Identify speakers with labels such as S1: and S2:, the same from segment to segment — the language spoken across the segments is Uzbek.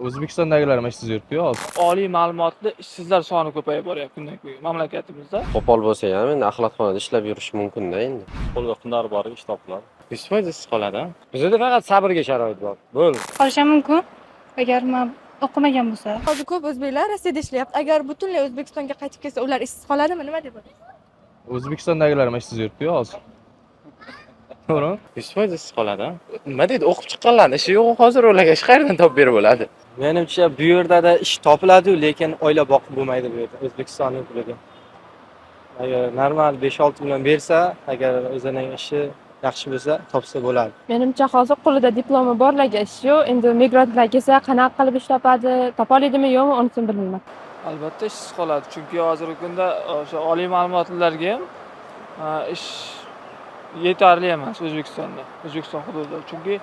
S1: O'zbekistondagilar mana siz yuribdi-yu hozir.
S2: Oliy ma'lumotli ishsizlar soni ko'payib boryapti kundan kunga mamlakatimizda.
S3: Qo'pol bo'lsa ham endi axlatxonada ishlab yurish mumkin-da endi.
S4: Qo'lga hunari bor ish topiladi.
S5: 100% ish qoladi. Bizda faqat sabrga sharoit bor. Bo'ldi.
S6: Qolishi mumkin agar men o'qimagan bo'lsa.
S7: Hozir ko'p o'zbeklar Rossiyada ishlayapti. Agar butunlay O'zbekistonga qaytib kelsa, ular ishsiz qoladimi? Nima deb o'ylaysiz?
S1: O'zbekistondagilar mana siz yuribdi-yu hozir. To'g'rimi?
S5: 100% ish qoladi. Nima deydi? O'qib chiqqanlarni ishi yo'q, hozir ularga ish qayerdan topib berib bo'ladi?
S8: Menimcha bu yerda ish topiladi, lekin oila boqib bo'lmaydi bu yerda O'zbekistonning puliga. Agar normal 5-6 million bersa, agar o'zining ishi yaxshi bo'lsa, topsa bo'ladi.
S9: Menimcha hozir qo'lida diplomi borlarga ish yo'q. Endi migrantlar kelsa, qanaqa qilib ish topadi, topa oladimi yo'qmi, unisini bilmayman.
S2: Albatta ishsiz qoladi, chunki hozirgi kunda o'sha oliy ma'lumotlilarga ham ish yetarli emas O'zbekiston hududida. Chunki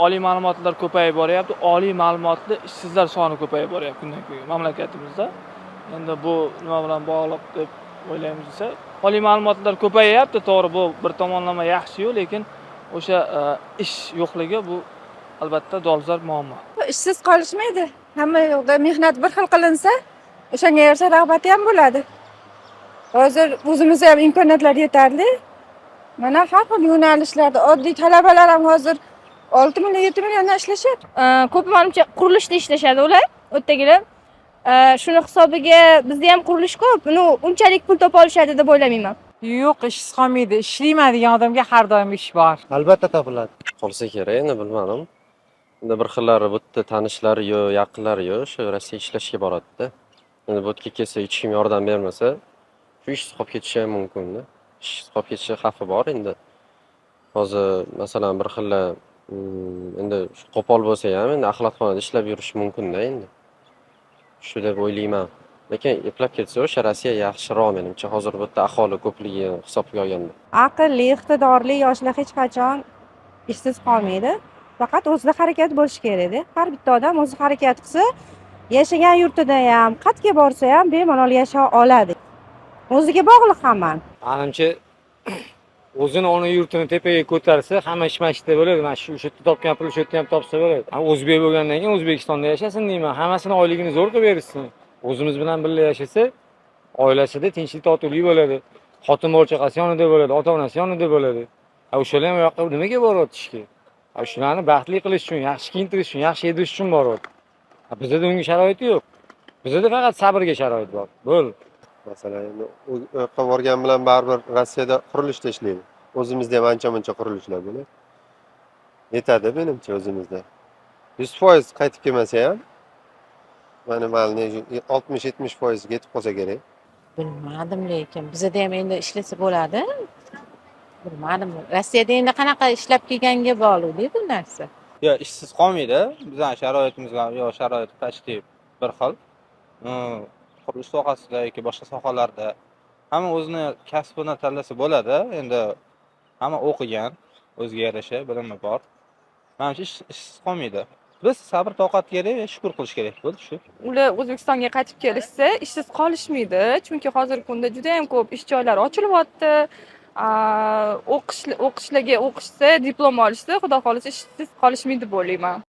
S2: oliy ma'lumotlilar ko'payib boryapti, oliy ma'lumotli ishsizlar soni ko'payib boryapti kundan kunga mamlakatimizda. Endi bu nima bilan bog'liq deb o'ylaymiz desa, oliy ma'lumotlilar ko'payyapti, to'g'ri, bu bir tomonlama yaxshi-yu, lekin o'sha ish yo'qligi bu albatta dolzarb muammo.
S7: Ishsiz qolishmaydi. Hamma yoqda mehnat bir xil qilinsa, o'shanga yarasha rag'bati ham bo'ladi. Hozir o'zimizda ham imkoniyatlar yetarli. Mana har xil yo'nalishlarda oddiy talabalar ham hozir 6 million 7 milliondan ishlashyapti.
S9: Ko'p menimcha qurilishda ishlashadi ular, o'tdagilar. Shuni hisobiga bizda ham qurilish ko'p, unchalik pul topa olishadi deb o'ylamayman.
S10: Yo'q, ishsiz qolmaydi. Ishlaymaydigan odamga har doim ish bor.
S8: Albatta topiladi.
S3: Qolsa kerak, endi bilmadim. Endi bir xillari bu yerda tanishlari yo'q, yaqinlari yo'q, shu Rossiya ishlashga boradi-da. Endi bu yerga kelsa hech kim yordam bermasa, shu ishsiz qolib ketishi ham mumkin-da. Ishsiz qolib ketishi xavfi bor endi. Hozir masalan bir xilla endi qo'pol bo'lsa ham endi axlatxonada ishlab yurish mumkin-da endi. Shu deb o'ylayman. Lekin eplab ketsa o'sha Rossiya yaxshiroq menimcha, hozir bu yerda aholi ko'pligi hisobga olganda.
S10: Aqlli, iqtidorli yoshlar hech qachon ishsiz qolmaydi. Faqat o'zida harakat bo'lishi kerak-da. Har bitta odam o'zi harakat qilsa, yashagan yurtida ham, qayerga borsa ham bemalol yasha oladi. O'ziga bog'liq hamma.
S5: Menimcha o'zini ona yurtini tepaga ko'tarsa, hamma ishmashda bo'ladi. Mana shu yerda topgan pul shu yerda ham topsa bo'ladi. O'zbek bo'lgandan keyin O'zbekistonda yashasin deyman. Hammasini oyligini zo'r qilib bersin. O'zimiz bilan birga yashasa, oilasida tinchlik totuvlik bo'ladi. Xotin bola chaqasi yonida bo'ladi, ota-onasi yonida bo'ladi. O'shalar ham u yoqqa nimaga boryapti ishga? Shularni baxtli qilish uchun, yaxshi kiyintirish uchun, yaxshi yedirish uchun boryapti. Bizda unga sharoit yo'q. Bizda faqat sabrga sharoit bor. Bo'ldi.
S11: Masalan, endi u yoqqa borgan bilan baribir Rossiyada qurilishda ishlaydi. O'zimizda ham ancha-muncha qurilishlar bo'ladi. Yetadi menimcha o'zimizda. 100% qaytib kelmasa ham mana 60-70% yetib qolsa kerak.
S10: Bilmadim, lekin bizda ham endi ishlasa bo'ladi. Bilmadim. Rossiyada endi qanaqa ishlab kelganga bog'liq bu narsa.
S8: Yo, ishsiz qolmaydi. Bizning sharoitimizga yo sharoit почти bir xil. Qurilish sohasida yoki boshqa sohalarda hamma o'zini kasbini tanlasa bo'ladi. Endi hamma o'qigan, o'ziga yarasha bilimi bor. Menimcha ishsiz qolmaydi. Biz sabr toqat kerak va shukur qilish kerak bo'ldi shu.
S7: Ular O'zbekistonga qaytib kelishsa, ishsiz qolishmaydi, chunki hozirgi kunda juda ham ko'p ish joylari ochilyapti. O'qishsa, diplom olishsa, xudo xolisa ishsiz qolishmaydi deb o'ylayman.